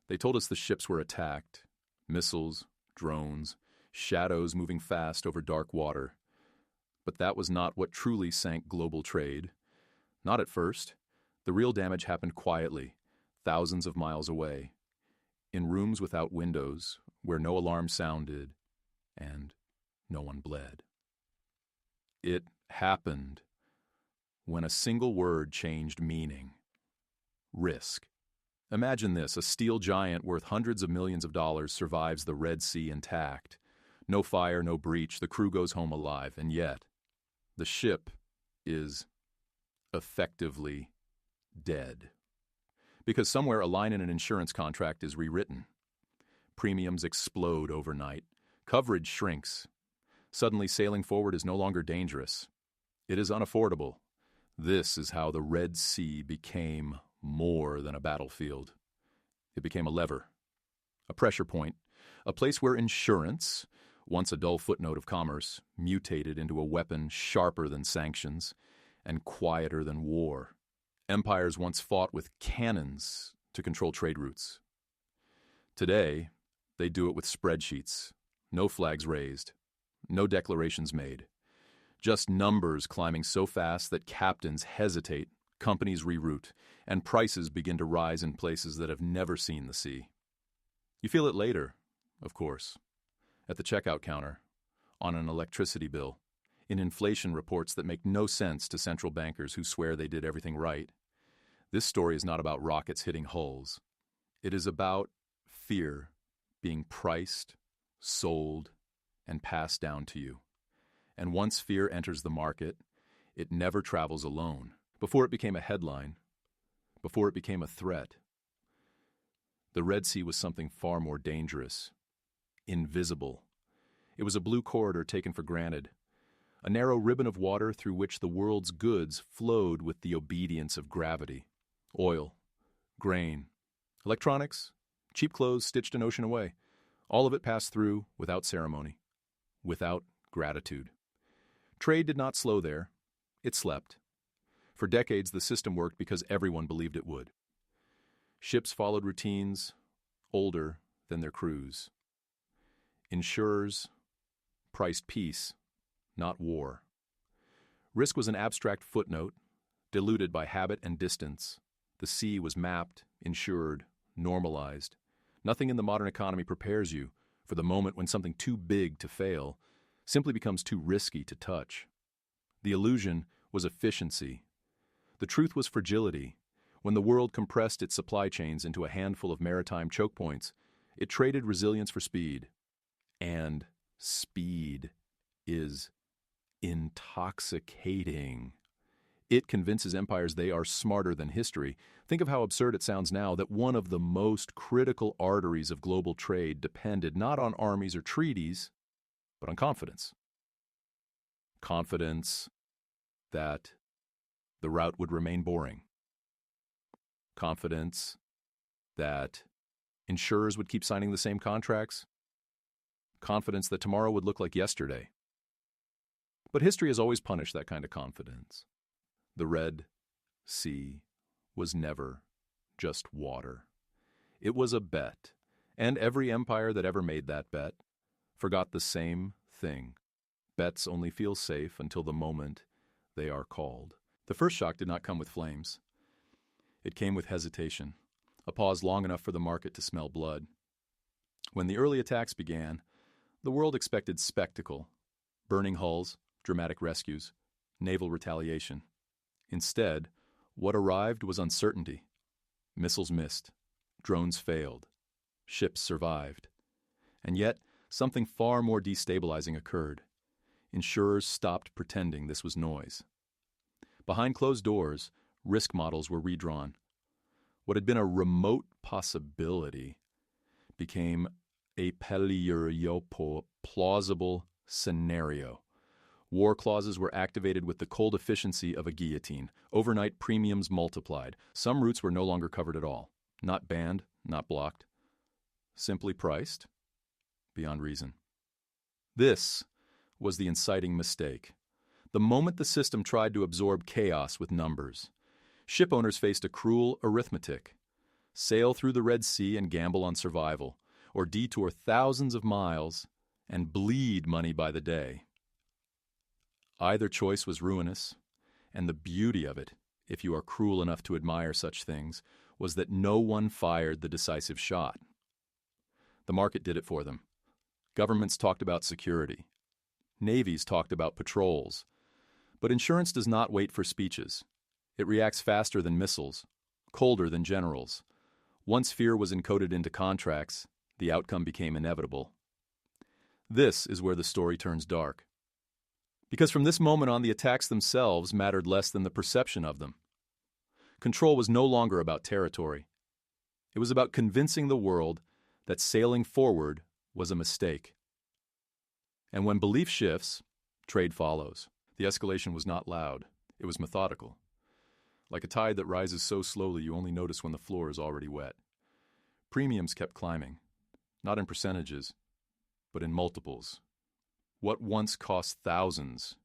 They told us the ships were attacked. Missiles, drones, shadows moving fast over dark water. But that was not what truly sank global trade. Not at first. The real damage happened quietly, thousands of miles away, in rooms without windows, where no alarm sounded, and no one bled. It happened when a single word changed meaning. Risk. Imagine this: a steel giant worth hundreds of millions of dollars survives the Red Sea intact. No fire, no breach, the crew goes home alive, and yet the ship is effectively dead. Because somewhere a line in an insurance contract is rewritten. Premiums explode overnight. Coverage shrinks. Suddenly sailing forward is no longer dangerous. It is unaffordable. This is how the Red Sea became more than a battlefield. It became a lever, a pressure point, a place where insurance, once a dull footnote of commerce, mutated into a weapon sharper than sanctions and quieter than war. Empires once fought with cannons to control trade routes. Today, they do it with spreadsheets. No flags raised. No declarations made. Just numbers climbing so fast that captains hesitate, companies reroute, and prices begin to rise in places that have never seen the sea. You feel it later, of course, at the checkout counter, on an electricity bill, in inflation reports that make no sense to central bankers who swear they did everything right. This story is not about rockets hitting hulls. It is about fear being priced, sold, and passed down to you. And once fear enters the market, it never travels alone. Before it became a headline, before it became a threat, the Red Sea was something far more dangerous, invisible. It was a blue corridor taken for granted, a narrow ribbon of water through which the world's goods flowed with the obedience of gravity. Oil, grain, electronics, cheap clothes stitched an ocean away. All of it passed through without ceremony, without gratitude. Trade did not slow there. It slept. For decades, the system worked because everyone believed it would. Ships followed routines older than their crews. Insurers priced peace, not war. Risk was an abstract footnote, diluted by habit and distance. The sea was mapped, insured, normalized. Nothing in the modern economy prepares you for the moment when something too big to fail simply becomes too risky to touch. The illusion was efficiency. The truth was fragility. When the world compressed its supply chains into a handful of maritime choke points, it traded resilience for speed. And speed is intoxicating. It convinces empires they are smarter than history. Think of how absurd it sounds now that one of the most critical arteries of global trade depended not on armies or treaties, but on confidence. Confidence that the route would remain boring. Confidence that insurers would keep signing the same contracts. Confidence that tomorrow would look like yesterday. But history has always punished that kind of confidence. The Red Sea was never just water. It was a bet, and every empire that ever made that bet forgot the same thing. Bets only feel safe until the moment they are called. The first shock did not come with flames. It came with hesitation, a pause long enough for the market to smell blood. When the early attacks began, the world expected spectacle, burning hulls, dramatic rescues, naval retaliation. Instead, what arrived was uncertainty. Missiles missed, drones failed, ships survived. And yet, something far more destabilizing occurred. Insurers stopped pretending this was noise. Behind closed doors, risk models were redrawn. What had been a remote possibility became a plausible scenario. War clauses were activated with the cold efficiency of a guillotine. Overnight premiums multiplied. Some routes were no longer covered at all. Not banned, not blocked. Simply priced beyond reason. This was the inciting mistake. The moment the system tried to absorb chaos with numbers, ship owners faced a cruel arithmetic. sail through the Red Sea and gamble on survival, or detour thousands of miles and bleed money by the day. Either choice was ruinous, and the beauty of it, if you are cruel enough to admire such things, was that no one fired the decisive shot. The market did it for them. Governments talked about security. Navies talked about patrols. But insurance does not wait for speeches. It reacts faster than missiles, colder than generals. Once fear was encoded into contracts, the outcome became inevitable. This is where the story turns dark. Because from this moment on, the attacks themselves mattered less than the perception of them. Control was no longer about territory. It was about convincing the world that sailing forward was a mistake. And when belief shifts, trade follows. The escalation was not loud. It was methodical. Like a tide that rises so slowly you only notice when the floor is already wet. Premiums kept climbing, not in percentages, but in multiples. What once cost thousands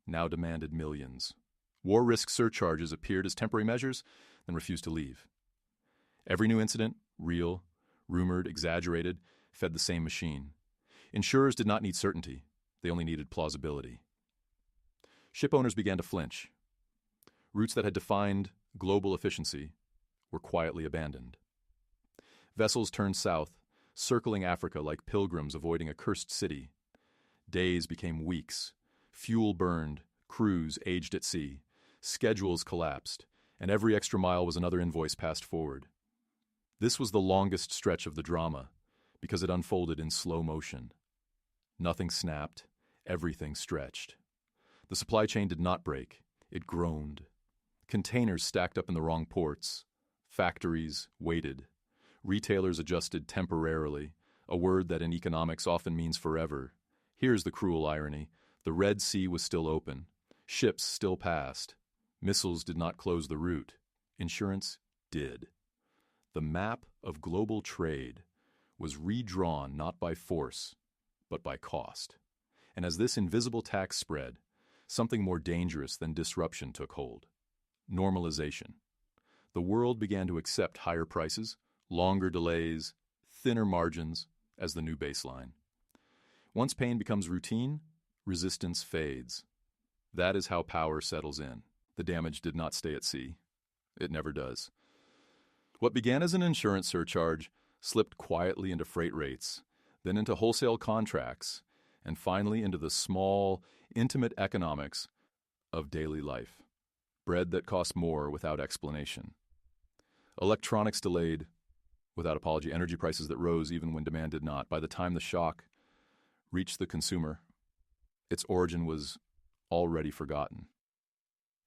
now demanded millions. War risk surcharges appeared as temporary measures, then refused to leave. Every new incident, real, rumored, exaggerated, fed the same machine. Insurers did not need certainty. They only needed plausibility. Ship owners began to flinch. Routes that had defined global efficiency were quietly abandoned. Vessels turned south, circling Africa like pilgrims avoiding a cursed city. Days became weeks. Fuel burned, crews aged at sea. Schedules collapsed, and every extra mile was another invoice passed forward. This was the longest stretch of the drama, because it unfolded in slow motion. Nothing snapped, everything stretched. The supply chain did not break, it groaned. Containers stacked up in the wrong ports. Factories waited. Retailers adjusted temporarily, a word that in economics often means forever. Here's the cruel irony. The Red Sea was still open. Ships still passed. Missiles did not close the route. Insurance did. The map of global trade was redrawn not by force, but by cost. And as this invisible tax spread, something more dangerous than disruption took hold. Normalization. The world began to accept higher prices, longer delays, thinner margins as the new baseline. Once pain becomes routine, resistance fades. That is how power settles in. The damage did not stay at sea. It never does. What began as an insurance surcharge slipped quietly into freight rates, then into wholesale contracts, and finally into the small, intimate economics of daily life. Bread that cost more without explanation. Electronics delayed without apology. Energy prices that rose even when demand did not. By the time the shock reached the consumer, its origin was already forgotten.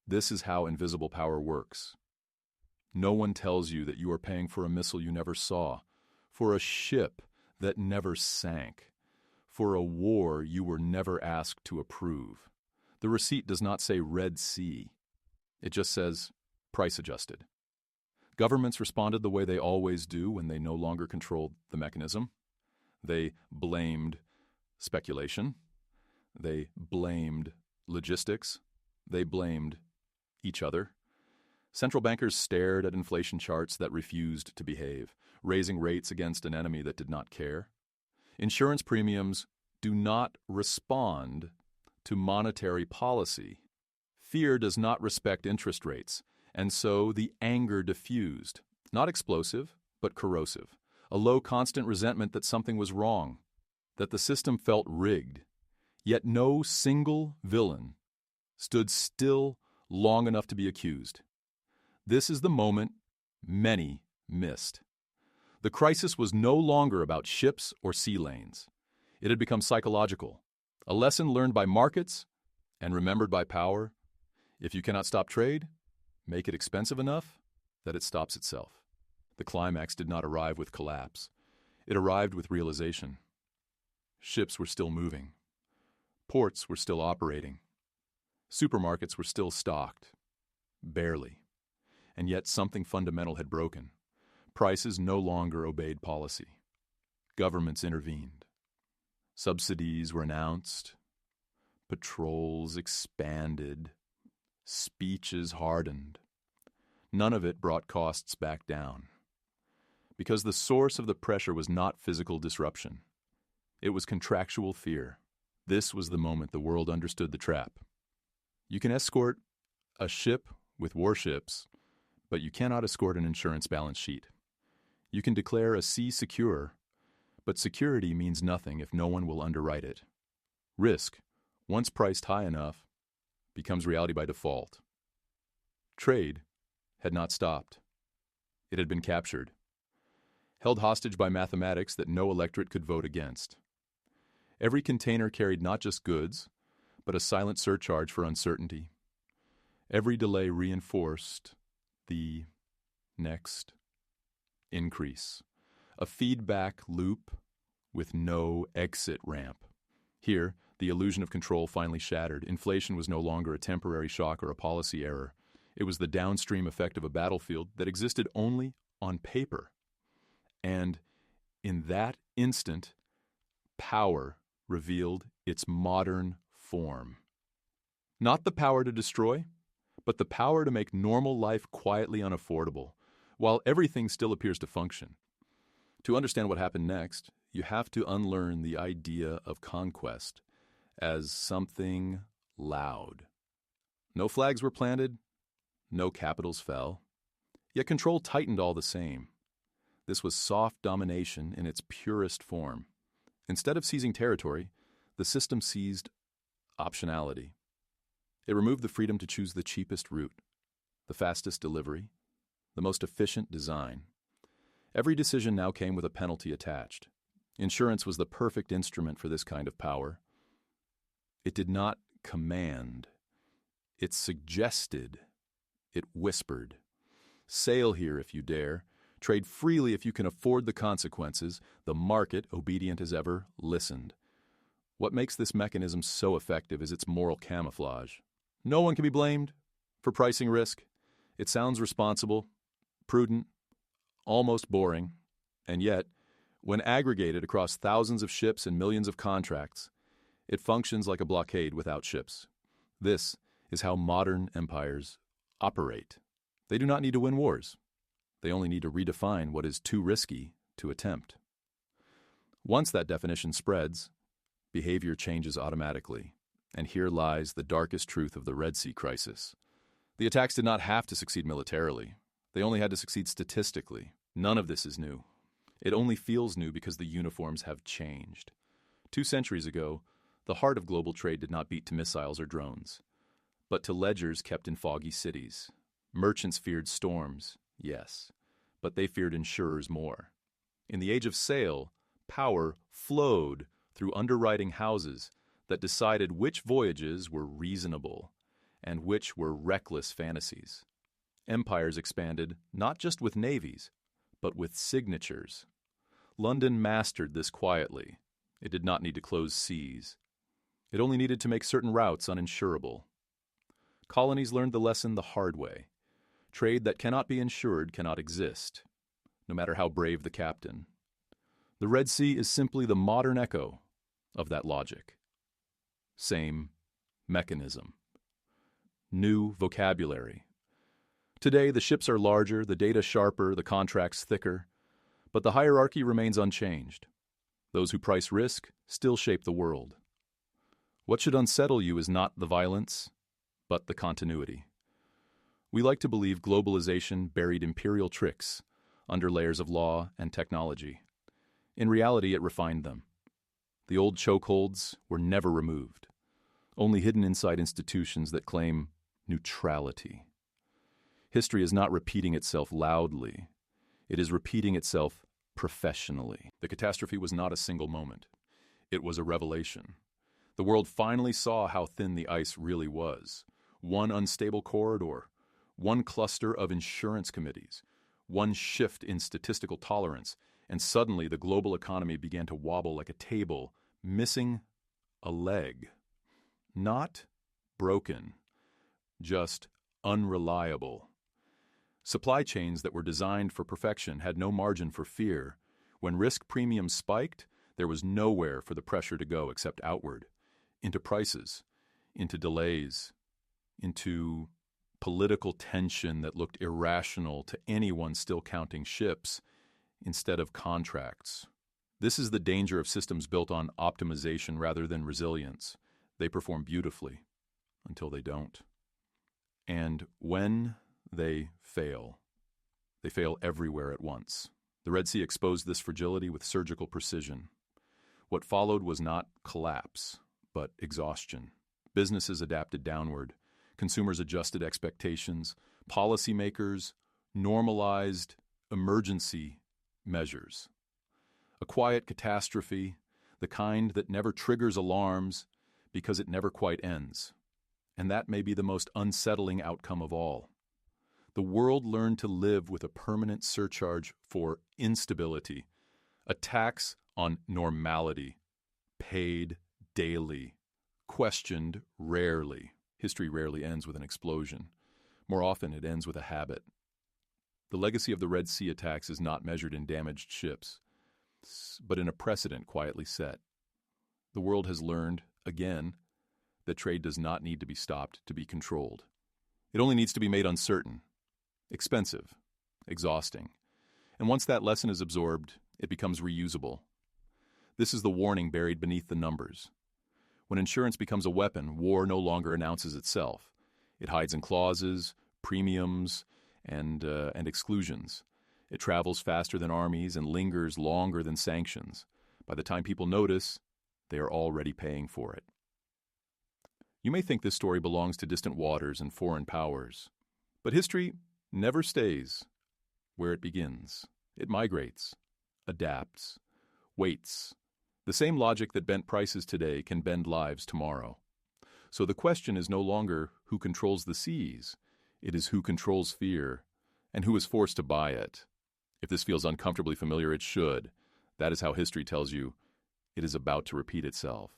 This is how invisible power works. No one tells you that you are paying for a missile you never saw, for a ship that never sank, for a war you were never asked to approve. The receipt does not say Red Sea. It just says price adjusted. Governments responded the way they always do when they no longer controlled the mechanism. They blamed speculation. They blamed logistics. They blamed each other. Central bankers stared at inflation charts that refused to behave, raising rates against an enemy that did not care. Insurance premiums do not respond to monetary policy. Fear does not respect interest rates, and so the anger diffused, not explosive, but corrosive. A low constant resentment that something was wrong, that the system felt rigged. Yet no single villain stood still long enough to be accused. This is the moment many missed. The crisis was no longer about ships or sea lanes. It had become psychological, a lesson learned by markets and remembered by power. If you cannot stop trade, make it expensive enough that it stops itself. The climax did not arrive with collapse. It arrived with realization. Ships were still moving. Ports were still operating. Supermarkets were still stocked. Barely. And yet something fundamental had broken. Prices no longer obeyed policy. Governments intervened. Subsidies were announced. Patrols expanded. Speeches hardened. None of it brought costs back down. because the source of the pressure was not physical disruption. It was contractual fear. This was the moment the world understood the trap. You can escort a ship with warships, but you cannot escort an insurance balance sheet. You can declare a sea secure, but security means nothing if no one will underwrite it. Risk, once priced high enough, becomes reality by default. Trade had not stopped. It had been captured, held hostage by mathematics that no electorate could vote against. Every container carried not just goods, but a silent surcharge for uncertainty. Every delay reinforced the next increase, a feedback loop with no exit ramp. Here, the illusion of control finally shattered. Inflation was no longer a temporary shock or a policy error. It was the downstream effect of a battlefield that existed only on paper. And in that instant, power revealed its modern form. Not the power to destroy, but the power to make normal life quietly unaffordable, while everything still appears to function. To understand what happened next, you have to unlearn the idea of conquest as something loud. No flags were planted, no capitals fell, yet control tightened all the same. This was soft domination in its purest form. Instead of seizing territory, the system seized optionality. It removed the freedom to choose the cheapest route, the fastest delivery, the most efficient design. Every decision now came with a penalty attached. Insurance was the perfect instrument for this kind of power. It did not command. It suggested. It whispered. Sail here if you dare. Trade freely if you can afford the consequences. The market, obedient as ever, listened. What makes this mechanism so effective is its moral camouflage. No one can be blamed for pricing risk. It sounds responsible, prudent, almost boring, and yet, when aggregated across thousands of ships and millions of contracts, it functions like a blockade without ships. This is how modern empires operate. They do not need to win wars. They only need to redefine what is too risky to attempt. Once that definition spreads, behavior changes automatically. And here lies the darkest truth of the Red Sea crisis. The attacks did not have to succeed militarily. They only had to succeed statistically. None of this is new. It only feels new because the uniforms have changed. 2 centuries ago, the heart of global trade did not beat to missiles or drones, but to ledgers kept in foggy cities. Merchants feared storms, yes, but they feared insurers more. In the age of sail, power flowed through underwriting houses that decided which voyages were reasonable and which were reckless fantasies. Empires expanded not just with navies, but with signatures. London mastered this quietly. It did not need to close seas. It only needed to make certain routes uninsurable. Colonies learned the lesson the hard way. Trade that cannot be insured cannot exist, no matter how brave the captain. The Red Sea is simply the modern echo of that logic. Same mechanism. New vocabulary. Today, the ships are larger, the data sharper, the contracts thicker, but the hierarchy remains unchanged. Those who price risk still shape the world. What should unsettle you is not the violence, but the continuity. We like to believe globalization buried imperial tricks under layers of law and technology. In reality, it refined them. The old chokeholds were never removed, only hidden inside institutions that claim neutrality. History is not repeating itself loudly. It is repeating itself professionally. The catastrophe was not a single moment. It was a revelation. The world finally saw how thin the ice really was. One unstable corridor, one cluster of insurance committees, one shift in statistical tolerance, and suddenly the global economy began to wobble like a table, missing a leg. Not broken, just unreliable. Supply chains that were designed for perfection had no margin for fear. When risk premiums spiked, there was nowhere for the pressure to go except outward, into prices, into delays, into political tension that looked irrational to anyone still counting ships, instead of contracts. This is the danger of systems built on optimization rather than resilience. They perform beautifully until they don't. And when they fail everywhere at once. The Red Sea exposed this fragility with surgical precision. What followed was not collapse, but exhaustion. Businesses adapted downward. Consumers adjusted expectations. Policymakers normalized emergency measures. A quiet catastrophe, the kind that never triggers alarms because it never quite ends. And that may be the most unsettling outcome of all. The world learned to live with a permanent surcharge for instability, a tax on normality, paid daily, questioned rarely. History rarely ends with an explosion. More often, it ends with a habit. The legacy of the Red Sea attacks is not measured in damaged ships, but in a precedent quietly set. The world has learned, again, that trade does not need to be stopped to be controlled. It only needs to be made uncertain, expensive, exhausting. And once that lesson is absorbed, it becomes reusable. This is the warning buried beneath the numbers. When insurance becomes a weapon, war no longer announces itself. It hides in clauses, premiums, and exclusions. It travels faster than armies and lingers longer than sanctions. By the time people notice, they are already paying for it. You may think this story belongs to distant waters and foreign powers, but history never stays where it begins. It migrates, adapts, waits. The same logic that bent prices today can bend lives tomorrow. So the question is no longer who controls the seas. It is who controls fear and who is forced to buy it. If this feels uncomfortably familiar, it should. That is how history tells you it is about to repeat itself.